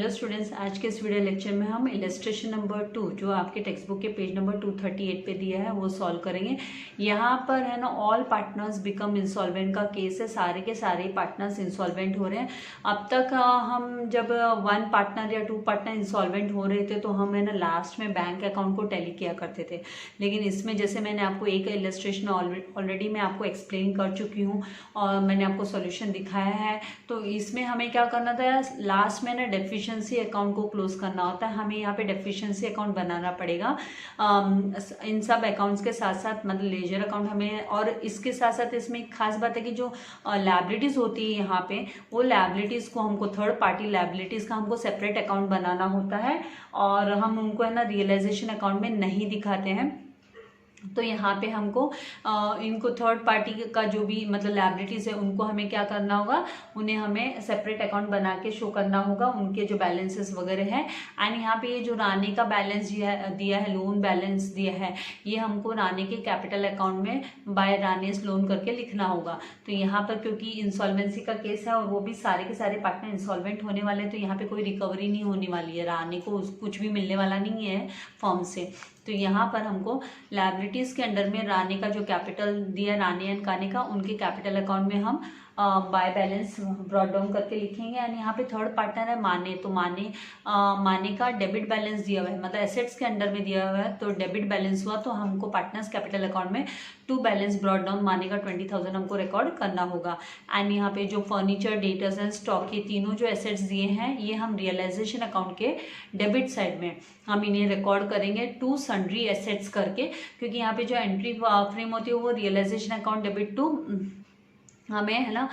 Hello students, आज के इस वीडियो लेक्चर में हम इलस्ट्रेशन नंबर 2 जो आपके टेक्स्ट बुक के पेज नंबर 238 पे दिया है वो सॉल्व करेंगे। यहाँ पर है ना ऑल पार्टनर्स बिकम इंसॉल्वेंट का केस है। सारे के सारे पार्टनर्स इंसॉल्वेंट हो रहे हैं। अब तक हम जब 1 पार्टनर या 2 पार्टनर इंसॉल्वेंट हो रहे थे तो हम है ना लास्ट में बैंक अकाउंट को टैली किया करते थे। लेकिन इसमें जैसे मैंने आपको एक इलस्ट्रेशन ऑलरेडी मैं आपको एक्सप्लेन कर चुकी हूँ और मैंने आपको सोल्यूशन दिखाया है। तो इसमें हमें क्या करना था, लास्ट में ना डेफिशिएंसी अकाउंट को क्लोज करना होता है। हमें यहाँ पे डेफिशिएंसी अकाउंट बनाना पड़ेगा इन सब अकाउंट्स के साथ साथ, मतलब लेजर अकाउंट हमें। और इसके साथ साथ इसमें एक खास बात है कि जो लायबिलिटीज होती है यहाँ पे, वो लायबिलिटीज को हमको थर्ड पार्टी लायबिलिटीज का हमको सेपरेट अकाउंट बनाना होता है और हम उनको है ना रियलाइजेशन अकाउंट में नहीं दिखाते हैं। तो यहाँ पे हमको इनको थर्ड पार्टी का जो भी मतलब लायबिलिटीज है उनको हमें क्या करना होगा, उन्हें हमें सेपरेट अकाउंट बना के शो करना होगा, उनके जो बैलेंसेस वगैरह हैं। एंड यहाँ पे ये जो रानी का बैलेंस दिया है, लोन बैलेंस दिया है, ये हमको रानी के कैपिटल अकाउंट में बाय रानीस लोन करके लिखना होगा। तो यहाँ पर क्योंकि इंसॉल्वेंसी का केस है और वो भी सारे के सारे पार्टनर इंसॉल्वेंट होने वाले हैं, तो यहाँ पे कोई रिकवरी नहीं होने वाली है, रानी को कुछ भी मिलने वाला नहीं है फर्म से। तो यहाँ पर हमको लायबिलिटीज के अंडर में रानी का जो कैपिटल दिया, रानी एंड कानी का, उनके कैपिटल अकाउंट में हम बाय बैलेंस ब्रॉट डाउन करके लिखेंगे। एंड यहाँ पे थर्ड पार्टनर है माने, तो माने का डेबिट बैलेंस दिया हुआ है, मतलब एसेट्स के अंडर में दिया हुआ है, तो डेबिट बैलेंस हुआ, तो हमको पार्टनर्स कैपिटल अकाउंट में टू बैलेंस ब्रॉट डाउन माने का 20,000 हमको रिकॉर्ड करना होगा। एंड यहाँ पे जो फर्नीचर, डेटर्स एंड स्टॉक, ये तीनों जो एसेट्स दिए हैं ये हम रियलाइजेशन अकाउंट के डेबिट साइड में हम इन्हें रिकॉर्ड करेंगे टू सन्ड्री एसेट्स करके, क्योंकि यहाँ पे जो एंट्री फ्रेम होती है वो रियलाइजेशन अकाउंट डेबिट टू हमें है ना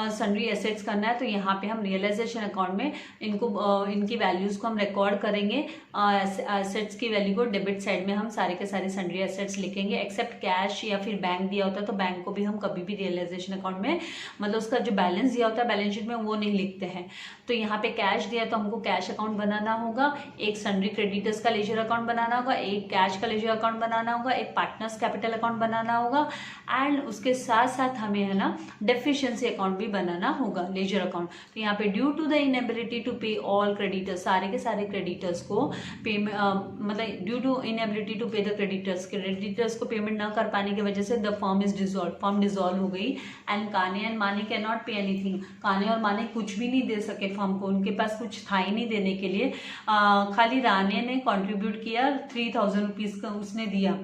सन्ड्री एसेट्स करना है। तो यहाँ पे हम रियलाइजेशन अकाउंट में इनको इनकी वैल्यूज को हम रिकॉर्ड करेंगे, एसेट्स की वैल्यू को डेबिट साइड में हम सारे के सारे सन्ड्री एसेट्स लिखेंगे, एक्सेप्ट कैश या फिर बैंक दिया होता है तो बैंक को भी हम कभी भी रियलाइजेशन अकाउंट में, मतलब उसका जो बैलेंस दिया होता है बैलेंस शीट में, वो नहीं लिखते हैं। तो यहाँ पे कैश दिया तो हमको कैश अकाउंट बनाना होगा, एक सन्ड्री क्रेडिटर्स का लेजर अकाउंट बनाना होगा, एक कैश का लेजर अकाउंट बनाना होगा, एक पार्टनर्स कैपिटल अकाउंट बनाना होगा। एंड उसके साथ साथ हमें है ना डेफिशिएंसी अकाउंट भी बनाना होगा, लेजर अकाउंट। तो यहाँ पे due to the inability to pay all creditors, सारे के सारे क्रेडिटर्स को मतलब due to inability to pay the creditors को पेमेंट ना कर पाने की वजह से the firm is dissolve, firm dissolve हो गई। एंड काने एंड माने कैन नॉट पे एनीथिंग, काने और माने कुछ भी नहीं दे सके फर्म को, उनके पास कुछ था ही नहीं देने के लिए। खाली राने ने कॉन्ट्रीब्यूट किया 3,000 रुपीज का उसने दिया,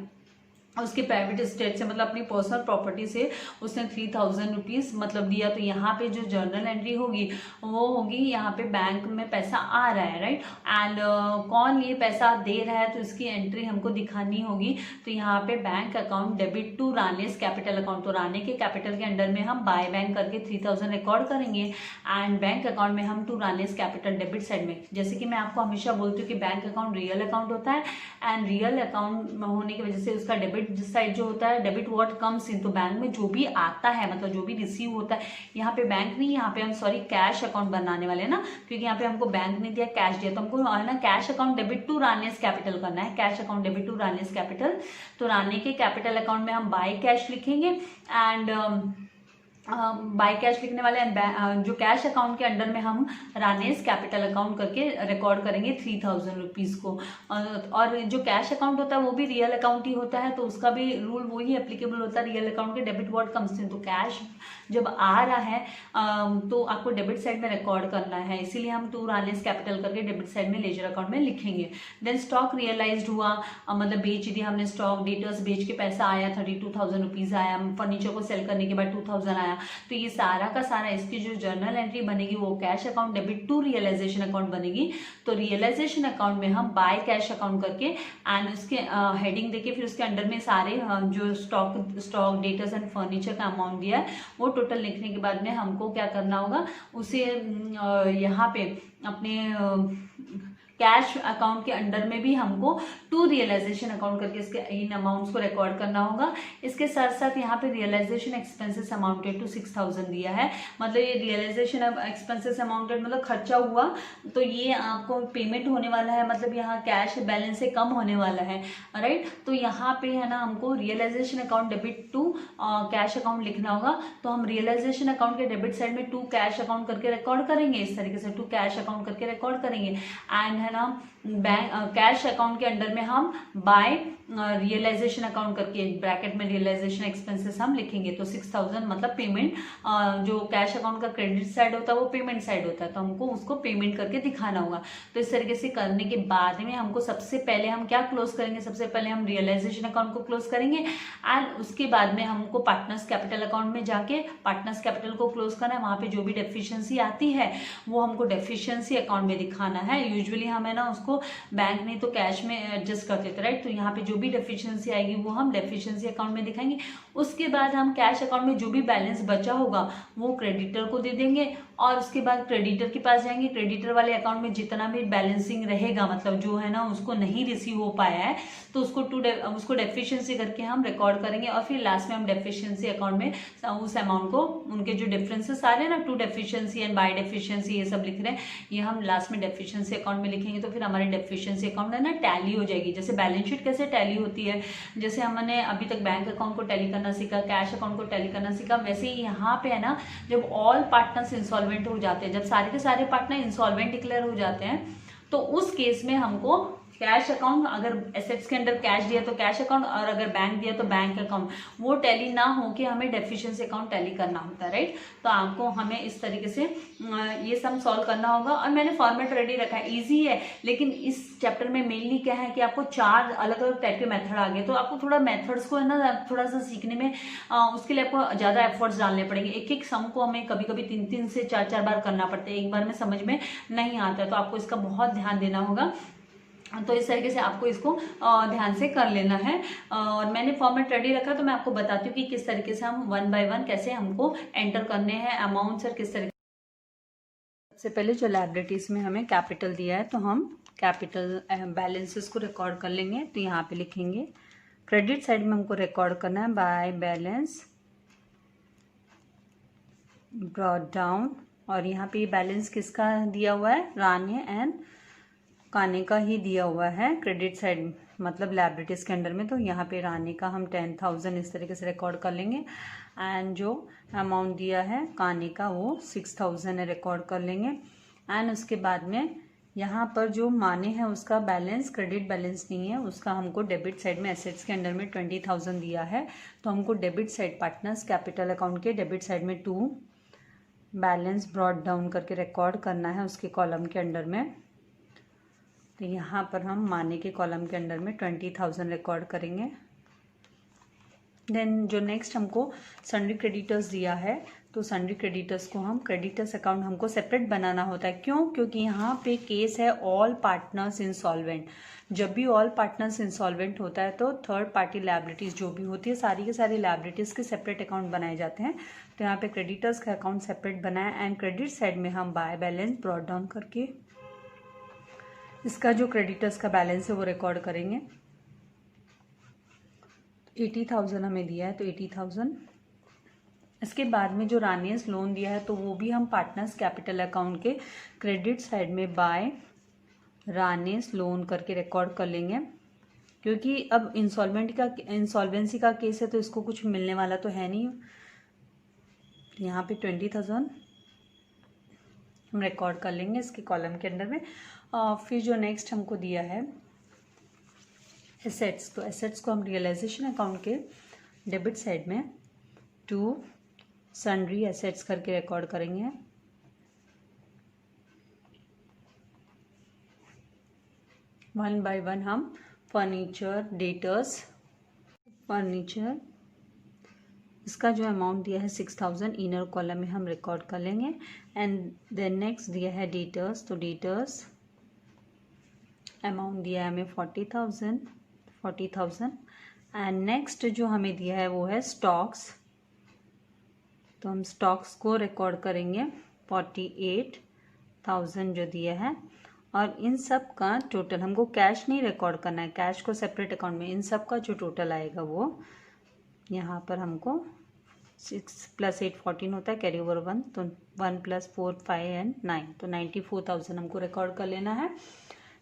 उसके प्राइवेट एस्टेट से, मतलब अपनी पर्सनल प्रॉपर्टी से उसने 3,000 रुपीज़ मतलब दिया। तो यहाँ पे जो जर्नल एंट्री होगी वो होगी, यहाँ पे बैंक में पैसा आ रहा है, राइट। एंड कौन ये पैसा दे रहा है तो इसकी एंट्री हमको दिखानी होगी। तो यहाँ पे bank account debit to Rane's capital account, तो राने के कैपिटल के अंडर में हम बाय बैंक करके 3,000 रिकॉर्ड करेंगे। एंड बैंक अकाउंट में हम to Rane's capital debit side में, जैसे कि मैं आपको हमेशा बोलती हूँ कि बैंक अकाउंट रियल अकाउंट होता है एंड रियल अकाउंट होने की वजह से उसका डेबिट जिस साइड जो होता है, डेबिट व्हाट कम्स इन, तो बैंक में जो भी आता है मतलब जो भी रिसीव होता है, यहाँ पे बैंक नहीं, यहाँ पे हम सॉरी कैश अकाउंट बनाने वाले हैं ना, क्योंकि यहाँ पे हमको बैंक नहीं दिया, कैश दिया, तो हमको है ना cash account debit to Rane's capital करना है, cash account debit to Rane's capital. तो राने के कैपिटल अकाउंट में हम बाय कैश लिखेंगे एंड बाय कैश लिखने वाले हैं। जो कैश अकाउंट के अंडर में हम रानेस कैपिटल अकाउंट करके रिकॉर्ड करेंगे 3,000 रुपीज़ को। और जो कैश अकाउंट होता है वो भी रियल अकाउंट ही होता है, तो उसका भी रूल वही एप्लीकेबल होता है रियल अकाउंट के, डेबिट व्हाट कम्स इन। तो कैश जब आ रहा है तो आपको डेबिट साइड में रिकॉर्ड करना है, इसीलिए हम टू रानेस कैपिटल करके डेबिट साइड में लेजर अकाउंट में लिखेंगे। देन स्टॉक रियलाइज्ड हुआ, मतलब बेच दिया हमने स्टॉक, डेटर्स बेच के पैसा आया 32,000 रुपीज़ आया, फर्नीचर को सेल करने के बाद 2,000 आया। तो ये सारा का सारा इसकी जो जर्नल एंट्री बनेगी वो cash account debit to realisation account बनेगी। तो रियलाइजेशन अकाउंट में हम बाय कैश अकाउंट करके एंड उसके हेडिंग देके फिर उसके अंडर में सारे जो स्टॉक डेटर्स एंड फर्नीचर का अमाउंट दिया है वो टोटल लिखने के बाद में हमको क्या करना होगा, उसे यहाँ पे अपने कैश अकाउंट के अंडर में भी हमको टू रियलाइजेशन अकाउंट करके इसके इन अमाउंट्स को रिकॉर्ड करना होगा। इसके साथ साथ यहाँ पे रियलाइजेशन एक्सपेंसेस अमाउंटेड टू 6000 दिया है, मतलब ये रियलाइजेशन एक्सपेंसेस अमाउंटेड मतलब खर्चा हुआ, तो ये आपको पेमेंट होने वाला है, मतलब यहाँ कैश बैलेंस से कम होने वाला है, राइट। तो यहाँ पे है ना हमको realisation account debit to cash account लिखना होगा। तो हम रियलाइजेशन अकाउंट के डेबिट साइड में टू कैश अकाउंट करके रिकॉर्ड करेंगे, इस तरीके से टू कैश अकाउंट करके रिकॉर्ड करेंगे। एंड है ना बैंक कैश अकाउंट के अंडर में हम बाय रियलाइजेशन अकाउंट करके ब्रैकेट में रियलाइजेशन एक्सपेंसेस हम लिखेंगे। तो 6000 मतलब पेमेंट, जो कैश अकाउंट का क्रेडिट साइड होता है वो पेमेंट साइड होता है, तो हमको उसको पेमेंट करके दिखाना होगा। तो इस तरीके से करने के बाद में हमको सबसे पहले हम क्या क्लोज करेंगे, सबसे पहले हम रियलाइजेशन अकाउंट को क्लोज करेंगे एंड उसके बाद में हमको पार्टनर्स कैपिटल अकाउंट में जाके पार्टनर्स कैपिटल को क्लोज करना है। वहां पे जो भी डेफिशिएंसी आती है वो हमको डेफिशिएंसी अकाउंट में दिखाना है। यूजुअली हम है ना उसको बैंक नहीं तो कैश में एडजस्ट करते थे, राइट। तो यहाँ पे जो भी डेफिशिएंसी आएगी वो हम डेफिशिएंसी अकाउंट में दिखाएंगे। उसके बाद हम कैश अकाउंट में जो भी बैलेंस बचा होगा वो क्रेडिटर को दे देंगे और उसके बाद क्रेडिटर के पास जाएंगे। क्रेडिटर वाले अकाउंट में जितना भी बैलेंसिंग रहेगा, मतलब जो है ना उसको नहीं रिसीव हो पाया है, तो उसको डेफिशिएंसी करके हम रिकॉर्ड करेंगे और फिर लास्ट में हम डेफिशिएंसी अकाउंट में उस अमाउंट को, उनके जो डिफरेंसेस आ रहे हैं ना, to deficiency and by deficiency ये सब लिख रहे हैं, ये हम लास्ट में डेफिशिएंसी अकाउंट में लिखेंगे। तो फिर हमारी डेफिशिएंसी अकाउंट है ना टैली हो जाएगी। जैसे बैलेंस शीट कैसे टैली होती है, जैसे हमने अभी तक बैंक अकाउंट को टैली करना सीखा, कैश अकाउंट को टैली करना सीखा, वैसे ही यहाँ पे है ना जब ऑल पार्टनर्स इंसॉल्वेंट हो जाते हैं, जब सारे के सारे पार्टनर इंसॉल्वेंट डिक्लेयर हो जाते हैं, तो उस केस में हमको कैश अकाउंट, अगर एसेट्स के अंडर कैश दिया तो कैश अकाउंट और अगर बैंक दिया तो बैंक अकाउंट, वो टैली ना हो के हमें डेफिशिएंसी अकाउंट टैली करना होता है, राइट। तो आपको हमें इस तरीके से ये सम सॉल्व करना होगा और मैंने फॉर्मेट रेडी रखा है, इजी है। लेकिन इस चैप्टर में मेनली क्या है कि आपको 4 अलग अलग टाइप के मेथड आ गए, तो आपको थोड़ा मेथड्स को है ना थोड़ा सा सीखने में उसके लिए आपको ज्यादा एफर्ट्स डालने पड़ेंगे। एक एक सम को हमें कभी कभी 3 से 4 बार करना पड़ता है, एक बार में समझ में नहीं आता है, तो आपको इसका बहुत ध्यान देना होगा। तो इस तरीके से आपको इसको ध्यान से कर लेना है। और मैंने फॉर्मेट रेडी रखा, तो मैं आपको बताती हूँ कि किस तरीके से हम 1 बाय 1 कैसे हमको एंटर करने हैं अमाउंट्स और किस तरीके। सबसे पहले जो लायबिलिटीज में हमें कैपिटल दिया है, तो हम कैपिटल बैलेंसेस को रिकॉर्ड कर लेंगे। तो यहाँ पे लिखेंगे क्रेडिट साइड में हमको रिकॉर्ड करना है बाय बैलेंस ब्रॉट डाउन, और यहाँ पे बैलेंस किसका दिया हुआ है, राणे एंड काने का ही दिया हुआ है क्रेडिट साइड मतलब लायबिलिटीज के अंडर में। तो यहाँ पे राणे का हम 10,000 इस तरीके से रिकॉर्ड कर लेंगे एंड जो अमाउंट दिया है काने का वो 6000 रिकॉर्ड कर लेंगे। एंड उसके बाद में यहाँ पर जो माने हैं उसका बैलेंस क्रेडिट बैलेंस नहीं है, उसका हमको डेबिट साइड में एसेट्स के अंडर में 20,000 दिया है, तो हमको debit side partners capital account के डेबिट साइड में 2 बैलेंस ब्रॉट डाउन करके रिकॉर्ड करना है उसके कॉलम के अंडर में। तो यहाँ पर हम माने के कॉलम के अंडर में 20,000 रिकॉर्ड करेंगे। देन जो नेक्स्ट हमको सन्ड्री क्रेडिटर्स दिया है, तो सन्ड्री क्रेडिटर्स को हम क्रेडिटर्स अकाउंट हमको सेपरेट बनाना होता है। क्यों? क्योंकि यहाँ पे केस है ऑल पार्टनर्स इंसॉल्वेंट। जब भी ऑल पार्टनर्स इंसॉल्वेंट होता है तो थर्ड पार्टी लायबिलिटीज़ जो भी होती है सारी के सारी लायबिलिटीज़ के सेपरेट अकाउंट बनाए जाते हैं। तो यहाँ पे क्रेडिटर्स का अकाउंट सेपरेट बनाए एंड क्रेडिट साइड में हम बाय बैलेंस ब्रॉट डाउन करके इसका जो क्रेडिटर्स का बैलेंस है वो रिकॉर्ड करेंगे। 80,000 हमें दिया है, तो 80,000। इसके बाद में जो रानीस लोन दिया है तो वो भी हम पार्टनर्स कैपिटल अकाउंट के क्रेडिट साइड में बाय रानीस लोन करके रिकॉर्ड कर लेंगे। क्योंकि अब इंसॉल्वेंसी का केस है तो इसको कुछ मिलने वाला तो है नहीं। यहाँ पे 20,000 हम रिकॉर्ड कर लेंगे इसके कॉलम के अंडर में। फिर जो नेक्स्ट हमको दिया है एसेट्स, तो एसेट्स को हम रियलाइजेशन अकाउंट के डेबिट साइड में 2 सन्ड्री एसेट्स करके रिकॉर्ड करेंगे। वन बाय वन हम फर्नीचर डेटर्स, फर्नीचर इसका जो अमाउंट दिया है 6,000 इनर कॉलम में हम रिकॉर्ड कर लेंगे। एंड देन नेक्स्ट दिया है डेटर्स, तो डेटर्स अमाउंट दिया है हमें 40,000। एंड नेक्स्ट जो हमें दिया है वो है स्टॉक्स, तो हम स्टॉक्स को रिकॉर्ड करेंगे 48,000 जो दिया है। और इन सब का टोटल हमको कैश नहीं रिकॉर्ड करना है, कैश को सेपरेट अकाउंट में, इन सब का जो टोटल आएगा वो यहाँ पर हमको 6 + 8 14 होता है, कैरी ओवर 1, तो 1 + 4 5 एंड 9, तो 94,000 हमको रिकॉर्ड कर लेना है।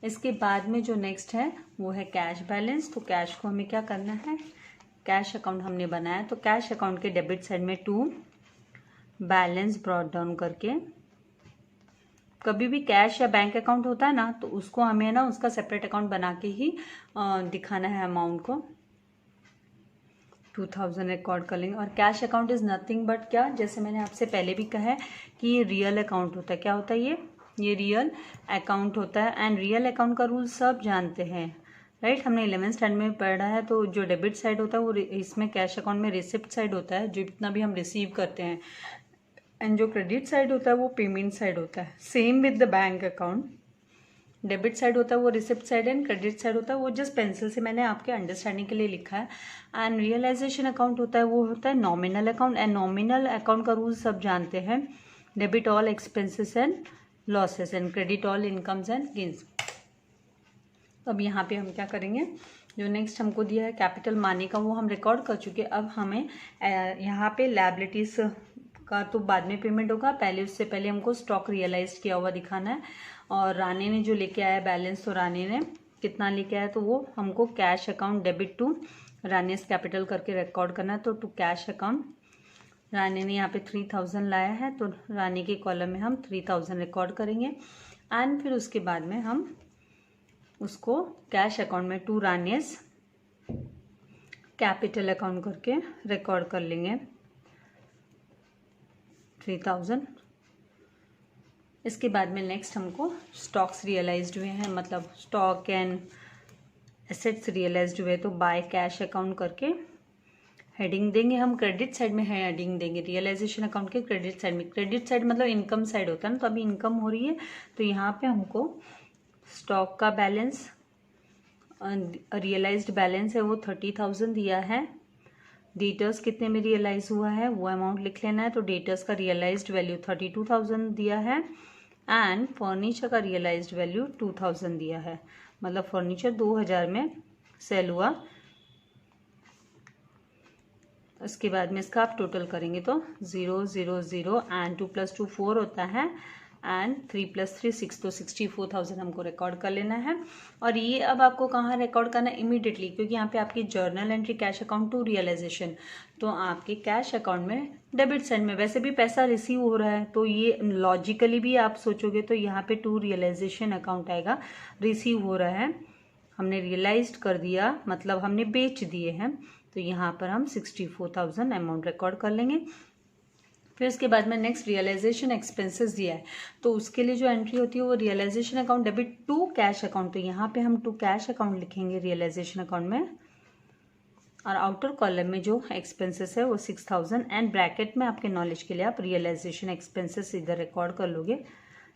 इसके बाद में जो नेक्स्ट है वो है कैश बैलेंस। तो कैश को हमें क्या करना है, कैश अकाउंट हमने बनाया तो कैश अकाउंट के डेबिट साइड में टू बैलेंस ब्रॉट डाउन करके, कभी भी कैश या बैंक अकाउंट होता है ना तो उसको हमें ना उसका सेपरेट अकाउंट बना के ही दिखाना है अमाउंट को। 2000 रिकॉर्ड कर लेंगे। और cash account is nothing but क्या, जैसे मैंने आपसे पहले भी कहा है कि ये रियल अकाउंट होता है। क्या होता है ये रियल अकाउंट होता है। एंड रियल अकाउंट का रूल सब जानते हैं, राइट। हमने 11th स्टैंडर्ड में पढ़ा है। तो जो डेबिट साइड होता है वो इसमें कैश अकाउंट में रिसिप्ट साइड होता है, जो जितना भी हम रिसीव करते हैं, एंड जो क्रेडिट साइड होता है वो पेमेंट साइड होता है। Same with the bank account, debit side होता है वो receipt side and credit side होता है वो जस्ट पेंसिल से मैंने आपके अंडरस्टैंडिंग के लिए लिखा है। एंड रियलाइजेशन अकाउंट होता है वो होता है nominal account. And nominal account का रूल सब जानते हैं, debit all expenses and losses and credit all incomes and gains. तो अब यहाँ पे हम क्या करेंगे, जो नेक्स्ट हमको दिया है कैपिटल मनी का वो हम रिकॉर्ड कर चुके। अब हमें यहाँ पे लायबिलिटीज का तो बाद में पेमेंट होगा, पहले उससे पहले हमको स्टॉक रियलाइज किया हुआ दिखाना है। और रानी ने जो लेके आया बैलेंस, तो रानी ने कितना लेके आया तो वो हमको cash account debit to Rani's capital करके रिकॉर्ड करना है। तो टू कैश अकाउंट रानी ने यहाँ पे 3000 लाया है, तो रानी के कॉलम में हम 3000 रिकॉर्ड करेंगे। एंड फिर उसके बाद में हम उसको कैश अकाउंट में टू रानीज कैपिटल अकाउंट करके रिकॉर्ड कर लेंगे 3000। इसके बाद में नेक्स्ट हमको स्टॉक्स रियलाइज्ड हुए हैं, मतलब स्टॉक एंड एसेट्स रियलाइज्ड हुए, तो बाय कैश अकाउंट करके हेडिंग देंगे। हम क्रेडिट साइड में हेडिंग देंगे रियलाइजेशन अकाउंट के क्रेडिट साइड में। क्रेडिट साइड मतलब इनकम साइड होता है ना, तो अभी इनकम हो रही है तो यहाँ पे हमको स्टॉक का बैलेंस रियलाइज्ड बैलेंस है वो 30,000 दिया है। डेटर्स कितने में रियलाइज हुआ है वो अमाउंट लिख लेना है। तो डेटर्स का रियलाइज्ड वैल्यू 32,000 दिया है एंड फर्नीचर का रियलाइज्ड वैल्यू 2000 दिया है, मतलब फर्नीचर 2000 में सेल हुआ। उसके बाद में इसका आप टोटल करेंगे तो 0 0 0 एंड 2 + 2 4 होता है एंड 3 + 3 6, तो 64,000 हमको रिकॉर्ड कर लेना है। और ये अब आपको कहाँ रिकॉर्ड करना है, इमीडिएटली, क्योंकि यहाँ पे आपकी journal entry cash account to realisation, तो आपके कैश अकाउंट में डेबिट साइड में वैसे भी पैसा रिसीव हो रहा है, तो ये लॉजिकली भी आप सोचोगे तो यहाँ पे टू रियलाइजेशन अकाउंट आएगा। रिसीव हो रहा है, हमने रियलाइज कर दिया, मतलब हमने बेच दिए हैं, तो यहाँ पर हम 64,000 अमाउंट रिकॉर्ड कर लेंगे। फिर उसके बाद में नेक्स्ट रियलाइजेशन एक्सपेंसेस दिया है, तो उसके लिए जो एंट्री होती है वो realisation account debit to cash account, तो यहाँ पे हम टू कैश अकाउंट लिखेंगे रियलाइजेशन अकाउंट में। और आउटर कॉलम में जो एक्सपेंसेस है वो 6000 एंड ब्रैकेट में आपके नॉलेज के लिए आप रियलाइजेशन एक्सपेंसेस इधर रिकॉर्ड कर लोगे,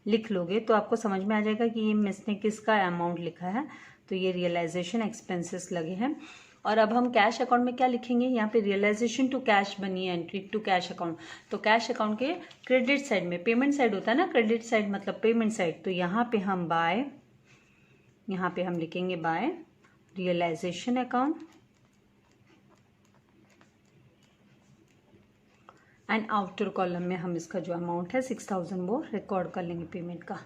लिख लोगे, तो आपको समझ में आ जाएगा कि ये मिसने किसका अमाउंट लिखा है। तो ये रियलाइजेशन एक्सपेंसेस लगे हैं। और अब हम कैश अकाउंट में क्या लिखेंगे, यहाँ पे रियलाइजेशन टू कैश बनी है एंट्री टू कैश अकाउंट, तो कैश अकाउंट के क्रेडिट साइड में, पेमेंट साइड होता है ना, क्रेडिट साइड मतलब पेमेंट साइड, तो यहाँ पे हम बाय, यहाँ पे हम लिखेंगे by realisation account and outer column में हम इसका जो अमाउंट है 6000 वो रिकॉर्ड कर लेंगे पेमेंट का।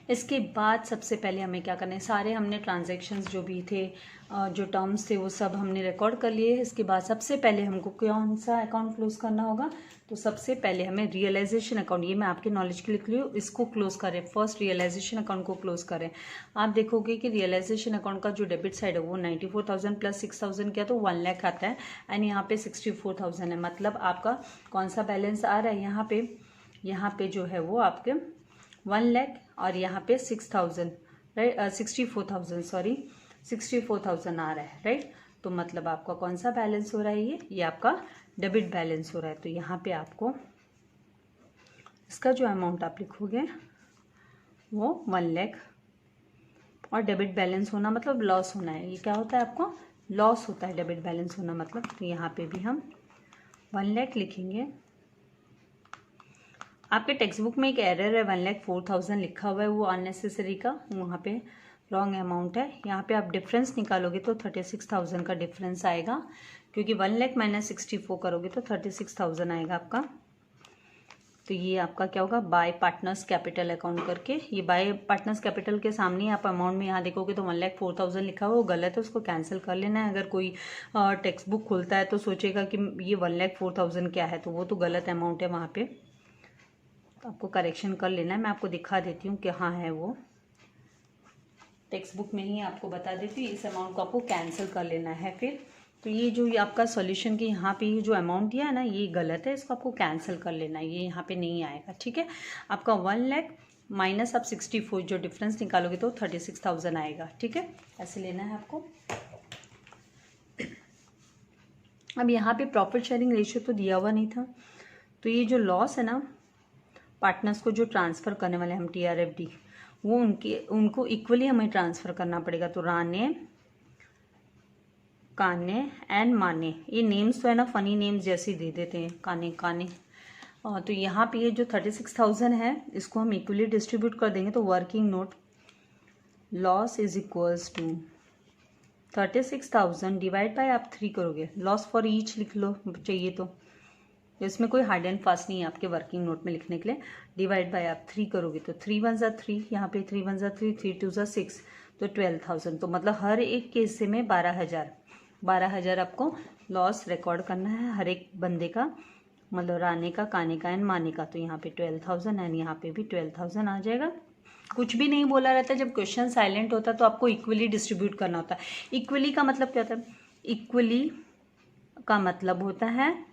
इसके बाद सबसे पहले हमें क्या करना है, सारे हमने ट्रांजैक्शंस जो भी थे, जो टर्म्स थे वो सब हमने रिकॉर्ड कर लिए। इसके बाद सबसे पहले हमको कौन सा अकाउंट क्लोज करना होगा, तो सबसे पहले हमें रियलाइजेशन अकाउंट, ये मैं आपके नॉलेज के लिए लिख रही हूँ, इसको क्लोज करें। फर्स्ट रियलाइजेशन अकाउंट को क्लोज करें। आप देखोगे कि रियलाइजेशन अकाउंट का जो डेबिट साइड है वो 94,000 + 6,000 किया तो 1 लाख आता है एंड यहाँ पे 64,000 है, मतलब आपका कौन सा बैलेंस आ रहा है यहाँ पे जो है वो आपके 1 लाख और यहाँ पे 6,000, राइट, 64,000 सॉरी 64,000 आ रहा है, राइट। तो मतलब आपका कौन सा बैलेंस हो रहा है, ये आपका डेबिट बैलेंस हो रहा है। तो यहाँ पे आपको इसका जो अमाउंट आप लिखोगे वो 1 लाख, और डेबिट बैलेंस होना मतलब लॉस होना है, ये क्या होता है आपको लॉस होता है डेबिट बैलेंस होना मतलब। तो यहाँ पे भी हम 1 लाख लिखेंगे आपके टेक्स्ट बुक में एक एरर है, 1,04,000 लिखा हुआ है, वो अननेसेसरी का वहाँ पे रॉन्ग अमाउंट है। यहाँ पे आप डिफरेंस निकालोगे तो 36,000 का डिफरेंस आएगा, क्योंकि 1 लाख माइनस 64 करोगे तो 36,000 आएगा आपका। तो ये आपका क्या होगा, बाय पार्टनर्स कैपिटल अकाउंट करके, ये बाय पार्टनर्स कैपिटल के सामने आप अमाउंट में यहाँ देखोगे तो 1,04,000 लिखा हुआ, वो गलत है, उसको कैंसिल कर लेना है। अगर कोई टेक्स्ट बुक खुलता है तो सोचेगा कि ये 1,04,000 क्या है, तो वो तो गलत अमाउंट है वहाँ पे, तो आपको करेक्शन कर लेना है। मैं आपको दिखा देती हूँ कहाँ है वो, टेक्स्ट बुक में ही आपको बता देती हूँ। इस अमाउंट को आपको कैंसिल कर लेना है फिर। तो ये जो आपका सॉल्यूशन की यहाँ पे ये जो अमाउंट दिया है ना, ये गलत है, इसको आपको कैंसिल कर लेना है, ये यहाँ पे नहीं आएगा, ठीक है। आपका 1 लाख माइनस आप 64 जो डिफरेंस निकालोगे तो 36,000 आएगा, ठीक है, ऐसे लेना है आपको। अब यहाँ पे प्रॉफिट शेयरिंग रेशियो तो दिया हुआ नहीं था, तो ये जो लॉस है ना पार्टनर्स को जो ट्रांसफ़र करने वाले हम TRFD, वो उनको इक्वली हमें ट्रांसफ़र करना पड़ेगा। तो राने, काने एंड माने, ये नेम्स तो है ना फनी नेम्स जैसे दे देते हैं, काने काने। तो यहाँ पे ये जो 36,000 है इसको हम इक्वली डिस्ट्रीब्यूट कर देंगे। तो working note loss is equals to 36,000 divide by आप 3 करोगे, लॉस फॉर ईच लिख लो चाहिए तो इसमें कोई हार्ड एंड फास्ट नहीं है आपके वर्किंग नोट में लिखने के लिए। डिवाइड बाय आप 3 करोगे तो 3 1 ज़ा 3, यहाँ पे 3 1 ज़ा 3, 3 2 ज़ा 6, तो 12,000। तो मतलब हर एक के हिस्से में 12,000 आपको लॉस रिकॉर्ड करना है हर एक बंदे का, मतलब राने का, काने का एंड माने का। तो यहाँ पे 12,000 एंड यहाँ पे भी 12,000 आ जाएगा। कुछ भी नहीं बोला रहता, जब क्वेश्चन साइलेंट होता है तो आपको इक्वली डिस्ट्रीब्यूट करना होता है। इक्वली का मतलब क्या होता है, इक्वली का मतलब होता है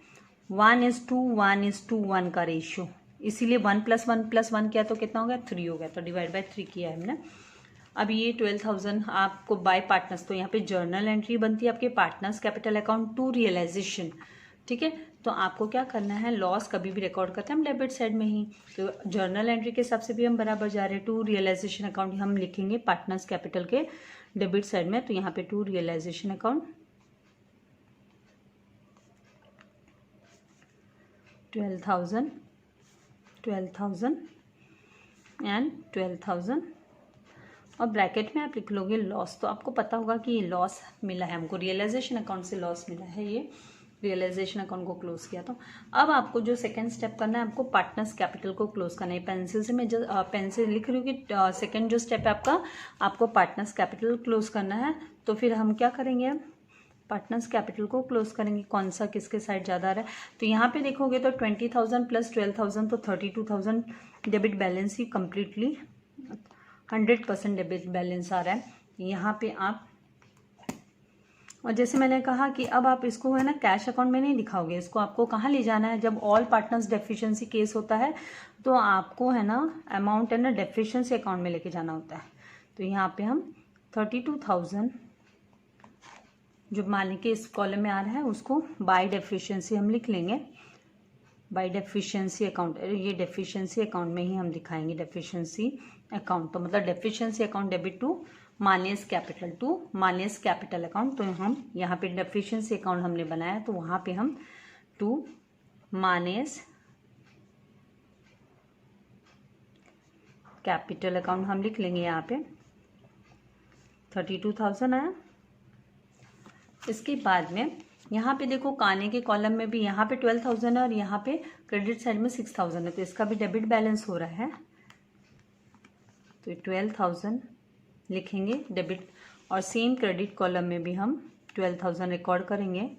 1:1:1 का रेशियो, इसीलिए 1 + 1 + 1 किया तो कितना हो गया, 3 हो गया, तो डिवाइड बाय 3 किया है हमने। अब ये 12,000 आपको बाय पार्टनर्स, तो यहाँ पे जर्नल एंट्री बनती है आपके partners capital account to realisation, ठीक है। तो आपको क्या करना है, लॉस कभी भी रिकॉर्ड करते हैं हम डेबिट साइड में ही, तो जर्नल एंट्री के हिसाब से भी हम बराबर जा रहे हैं। टू रियलाइजेशन अकाउंट हम लिखेंगे पार्टनर्स कैपिटल के डेबिट साइड में, तो यहाँ पे टू रियलाइजेशन अकाउंट 12,000 एंड 12,000, और ब्रैकेट में आप लिख लोगे लॉस। तो आपको पता होगा कि ये लॉस मिला है हमको, रियलाइजेशन अकाउंट से लॉस मिला है, ये रियलाइजेशन अकाउंट को क्लोज किया। तो अब आपको जो सेकंड स्टेप करना है, आपको पार्टनर्स कैपिटल को क्लोज करना है। पेंसिल से मैं जो पेंसिल लिख रही हूँ कि सेकंड जो स्टेप है आपको पार्टनर्स कैपिटल क्लोज करना है। तो फिर हम क्या करेंगे, पार्टनर्स कैपिटल को क्लोज करेंगे। कौन सा किसके साइड ज़्यादा आ रहा है, तो यहाँ पे देखोगे तो 20,000 + 12,000 तो 32,000 डेबिट बैलेंस ही कम्प्लीटली 100% डेबिट बैलेंस आ रहा है यहाँ पे आप। और जैसे मैंने कहा कि अब आप इसको है ना कैश अकाउंट में नहीं दिखाओगे, इसको आपको कहाँ ले जाना है, जब ऑल पार्टनर्स डेफिशिएंसी केस होता है तो आपको है ना अमाउंट है ना डेफिशिएंसी अकाउंट में लेके जाना होता है। तो यहाँ पे हम 32,000 जो मालिक के इस कॉलम में आ रहा है उसको बाय डेफिशिएंसी हम लिख लेंगे, बाय डेफिशिएंसी अकाउंट, ये डेफिशिएंसी अकाउंट में ही हम दिखाएंगे डेफिशिएंसी अकाउंट। तो मतलब डेफिशिएंसी अकाउंट डेबिट टू मानियस कैपिटल अकाउंट। तो हम यहाँ पे डेफिशिएंसी अकाउंट हमने बनाया, तो वहाँ पे हम टू मानियस कैपिटल अकाउंट हम लिख लेंगे। यहाँ पे 32,000 आया। इसके बाद में यहाँ पे देखो काने के कॉलम में भी यहाँ पे 12,000 है और यहाँ पे क्रेडिट साइड में 6,000 है, तो इसका भी डेबिट बैलेंस हो रहा है। तो 12,000 लिखेंगे डेबिट, और सेम क्रेडिट कॉलम में भी हम 12,000 रिकॉर्ड करेंगे।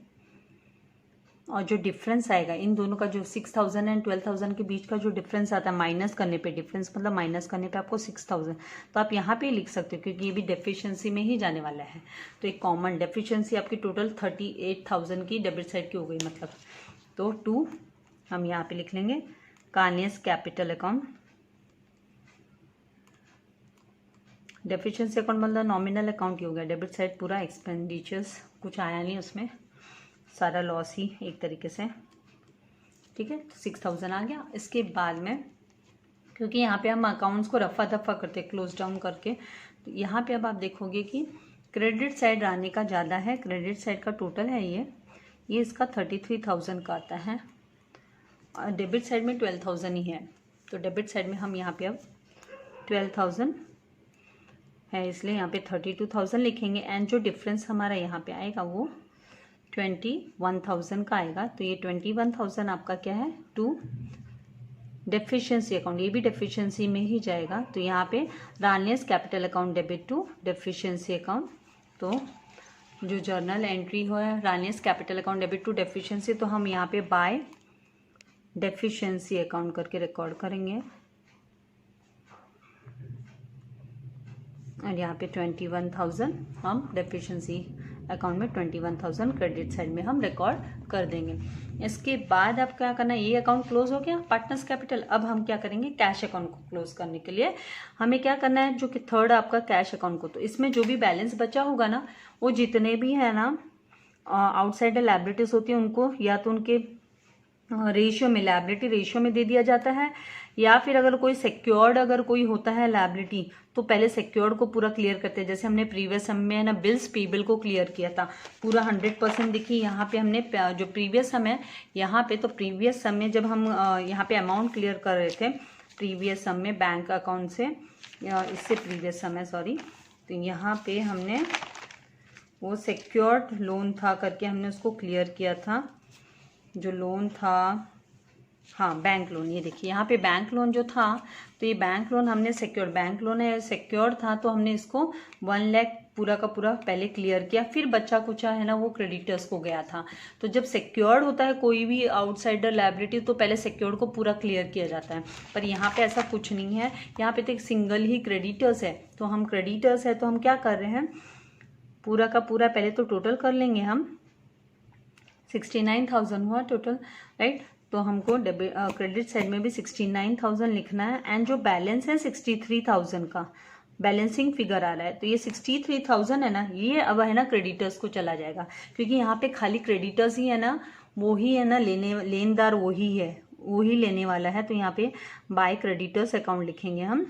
और जो डिफरेंस आएगा इन दोनों का, जो 6,000 एंड 12,000 के बीच का जो डिफरेंस आता है, माइनस करने पे, डिफरेंस मतलब माइनस करने पे आपको 6,000, तो आप यहाँ पे लिख सकते हो क्योंकि ये भी डेफिशिएंसी में ही जाने वाला है। तो एक कॉमन डेफिशिएंसी आपकी टोटल 38,000 की डेबिट साइड की हो गई मतलब। तो 2 हम यहाँ पे लिख लेंगे कानियस कैपिटल अकाउंट, डेफिशिएंसी अकाउंट मतलब नॉमिनल अकाउंट ही हो गया, डेबिट साइड पूरा एक्सपेंडिचर्स कुछ आया नहीं उसमें, सारा लॉस ही एक तरीके से, ठीक है। तो 6,000 आ गया। इसके बाद में क्योंकि यहाँ पे हम अकाउंट्स को रफा दफा करते क्लोज डाउन करके, तो यहाँ पे अब आप देखोगे कि क्रेडिट साइड आने का ज़्यादा है, क्रेडिट साइड का टोटल है ये इसका 33,000 का आता है, और डेबिट साइड में 12,000 ही है। तो डेबिट साइड में हम यहाँ पे अब 12,000 है, इसलिए यहाँ पे 32,000 लिखेंगे। एंड जो डिफरेंस हमारा यहाँ पे आएगा वो 21,000 का आएगा। तो ये 21,000 आपका क्या है, टू डेफिशिएंसी अकाउंट, ये भी डेफिशिएंसी में ही जाएगा। तो यहाँ पे Rane's capital account debit to deficiency account. तो जो जर्नल एंट्री हो है Rane's capital account debit to deficiency, तो हम यहाँ पे बाय डेफिशिएंसी अकाउंट करके रिकॉर्ड करेंगे। और यहाँ पे 21,000 हम डेफिशिएंसी अकाउंट में 21,000 क्रेडिट साइड में हम रिकॉर्ड कर देंगे। इसके बाद अब क्या करना है, ये अकाउंट क्लोज हो गया पार्टनर्स कैपिटल। अब हम क्या करेंगे, कैश अकाउंट को क्लोज करने के लिए हमें क्या करना है, जो कि थर्ड आपका कैश अकाउंट को, तो इसमें जो भी बैलेंस बचा होगा ना, वो जितने भी है ना आउटसाइडर लायबिलिटीज होती है उनको या तो उनके रेशियो में, लायबिलिटी रेशियो में दे दिया जाता है, या फिर अगर कोई सिक्योर्ड अगर कोई होता है लायबिलिटी तो पहले सिक्योर्ड को पूरा क्लियर करते हैं। जैसे हमने प्रीवियस सम में ना बिल्स पेबल को क्लियर किया था पूरा 100%। देखिए यहाँ पे हमने जो प्रीवियस सम है यहाँ पे, तो प्रीवियस सम में जब हम यहाँ पे अमाउंट क्लियर कर रहे थे प्रीवियस सम में बैंक अकाउंट से, इससे प्रीवियस सम है सॉरी, तो यहाँ पे हमने वो सिक्योर्ड लोन था करके हमने उसको क्लियर किया था। जो लोन था, हाँ बैंक लोन, ये देखिए यहाँ पे बैंक लोन जो था, तो ये बैंक लोन हमने सिक्योर्ड बैंक लोन है, सिक्योर्ड था तो हमने इसको 1 लाख पूरा का पूरा पहले क्लियर किया। फिर बच्चा कुचा है ना वो क्रेडिटर्स को गया था। तो जब सिक्योर्ड होता है कोई भी आउटसाइडर लायबिलिटी तो पहले सिक्योर्ड को पूरा क्लियर किया जाता है, पर यहाँ पे ऐसा कुछ नहीं है। यहाँ पे तो एक सिंगल ही क्रेडिटर्स है, तो हम क्रेडिटर्स है तो हम क्या कर रहे हैं, पूरा का पूरा पहले तो टोटल कर लेंगे हम, 69,000 हुआ टोटल, राइट। तो हमको क्रेडिट साइड में भी 69,000 लिखना है। एंड जो बैलेंस है 63,000 का बैलेंसिंग फिगर आ रहा है, तो ये 63,000 है ना, ये अब है ना क्रेडिटर्स को चला जाएगा, क्योंकि यहाँ पे खाली क्रेडिटर्स ही है ना, वो ही है ना लेनदार वही है, वही लेने वाला है। तो यहाँ पे बाय क्रेडिटर्स अकाउंट लिखेंगे हम,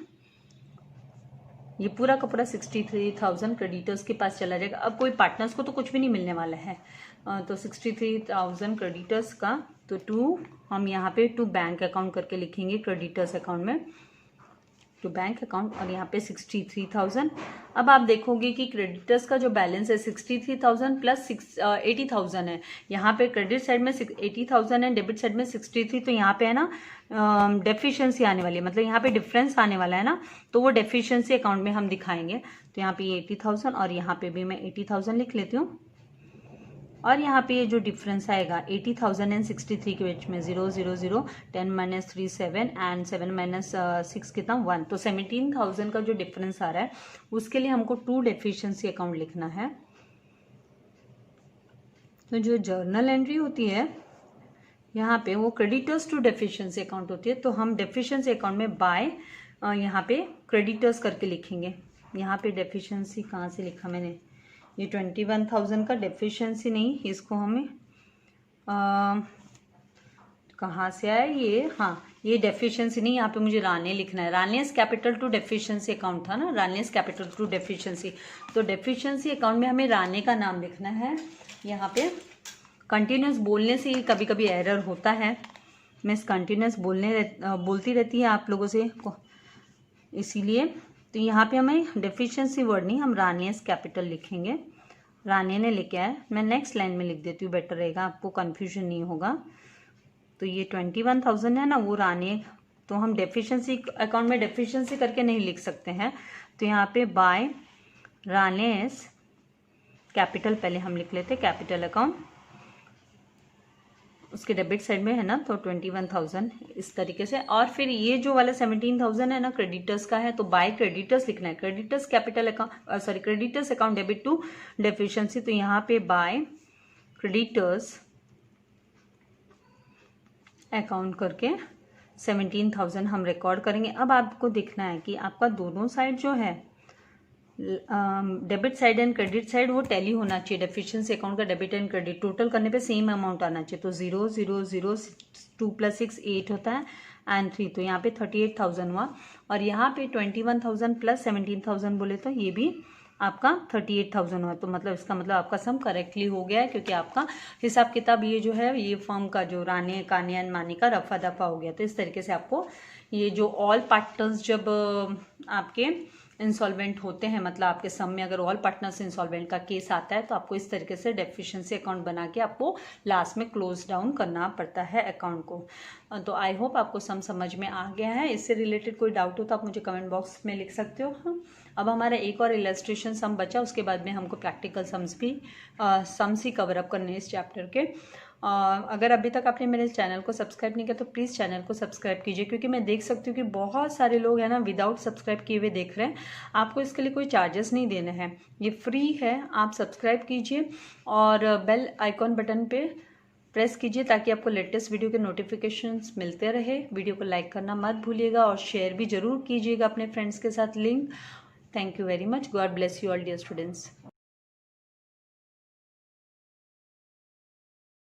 ये पूरा का पूरा 63,000 क्रेडिटर्स के पास चला जाएगा। अब कोई पार्टनर्स को तो कुछ भी नहीं मिलने वाला है, तो 63,000 क्रेडिटर्स का, तो टू हम यहाँ पे टू बैंक अकाउंट करके लिखेंगे क्रेडिटर्स अकाउंट में, टू बैंक अकाउंट, और यहाँ पे 63,000। अब आप देखोगे कि क्रेडिटर्स का जो बैलेंस है 63,000 प्लस 80,000 है। यहाँ पे क्रेडिट साइड में 80,000 है, डेबिट साइड में 63, तो यहाँ पे है ना डेफिशिएंसी आने वाली है, मतलब यहाँ पे डिफरेंस आने वाला है ना, तो वो डेफिशिएंसी अकाउंट में हम दिखाएंगे। तो यहाँ पे ये 80,000 और यहाँ पे भी मैं 80,000 लिख लेती हूँ। और यहाँ पे ये जो डिफरेंस आएगा 80,000 एंड 63 के बीच में 0 0 0 10 माइनस 3 7 एंड 7 माइनस 6 कितना 1, तो 17,000 का जो डिफरेंस आ रहा है उसके लिए हमको टू डेफिशिएंसी अकाउंट लिखना है। तो जो जर्नल एंट्री होती है यहाँ पे वो क्रेडिटर्स टू डेफिशिएंसी अकाउंट होती है, तो हम डेफिशिएंसी अकाउंट में बाय यहाँ पे क्रेडिटर्स करके लिखेंगे। यहाँ पे डेफिशिएंसी कहाँ से लिखा मैंने, ये 21,000 का डेफिशिएंसी नहीं, इसको हमें कहाँ से आया ये, हाँ ये डेफिशिएंसी नहीं, यहाँ पे मुझे राने लिखना है। Rane's capital to deficiency account था ना, रानियस कैपिटल टू डेफिशिएंसी, तो डेफिशिएंसी अकाउंट में हमें राने का नाम लिखना है। यहाँ पे कंटिन्यूस बोलने से कभी कभी एरर होता है, मिस कंटिन्यूस बोलती रहती है आप लोगों से, इसीलिए तो यहाँ पे हमें डेफिशिएंसी वर्ड नहीं, हम रानियस कैपिटल लिखेंगे। राने ने लिखा है, मैं नेक्स्ट लाइन में लिख देती हूँ, बेटर रहेगा, आपको कन्फ्यूजन नहीं होगा। तो ये 21,000 है ना वो राने, तो हम डेफिशिएंसी अकाउंट में डेफिशिएंसी करके नहीं लिख सकते हैं, तो यहाँ पे बाय रानेस कैपिटल पहले हम लिख लेते कैपिटल अकाउंट, उसके डेबिट साइड में है ना, तो 21,000 इस तरीके से। और फिर ये जो वाला 17,000 है ना क्रेडिटर्स का है, तो बाय क्रेडिटर्स लिखना है, creditors capital account sorry creditors account debit to deficiency, तो यहाँ पे बाय क्रेडिटर्स अकाउंट करके 17,000 हम रिकॉर्ड करेंगे। अब आपको देखना है कि आपका दोनों साइड जो है debit side and credit side वो टैली होना चाहिए। डेफिशिएंसी अकाउंट का डेबिट एंड क्रेडिट टोटल करने पे सेम अमाउंट आना चाहिए, तो 0 0 0 2 + 6 8 होता है एंड 3, तो यहाँ पे 38,000 हुआ। और यहाँ पे 21,000 प्लस 17,000 बोले तो ये भी आपका 38,000 हुआ, तो मतलब इसका मतलब आपका सम करेक्टली हो गया है, क्योंकि आपका हिसाब किताब ये जो है ये फॉर्म का जो राने काने एंड माने का रफा दफा हो गया। तो इस तरीके से आपको ये जो ऑल पार्टनर्स जब आपके इंसॉल्वेंट होते हैं, मतलब आपके सम में अगर ऑल पार्टनर्स इंसॉल्वेंट का केस आता है तो आपको इस तरीके से डेफिशिएंसी अकाउंट बना के आपको लास्ट में क्लोज डाउन करना पड़ता है अकाउंट को। तो आई होप आपको सम समझ में आ गया है। इससे रिलेटेड कोई डाउट हो तो आप मुझे कमेंट बॉक्स में लिख सकते हो। अब हमारा एक और इलस्ट्रेशन सम बचा, उसके बाद में हमको प्रैक्टिकल सम्स ही कवर अप करने इस चैप्टर के। अगर अभी तक आपने मेरे चैनल को सब्सक्राइब नहीं किया तो प्लीज़ चैनल को सब्सक्राइब कीजिए, क्योंकि मैं देख सकती हूँ कि बहुत सारे लोग हैं ना विदाउट सब्सक्राइब किए हुए देख रहे हैं। आपको इसके लिए कोई चार्जेस नहीं देने हैं, ये फ्री है। आप सब्सक्राइब कीजिए और बेल आइकॉन बटन पे प्रेस कीजिए ताकि आपको लेटेस्ट वीडियो के नोटिफिकेशंस मिलते रहे। वीडियो को लाइक करना मत भूलिएगा और शेयर भी ज़रूर कीजिएगा अपने फ्रेंड्स के साथ link. Thank you very much. God bless you all dear students.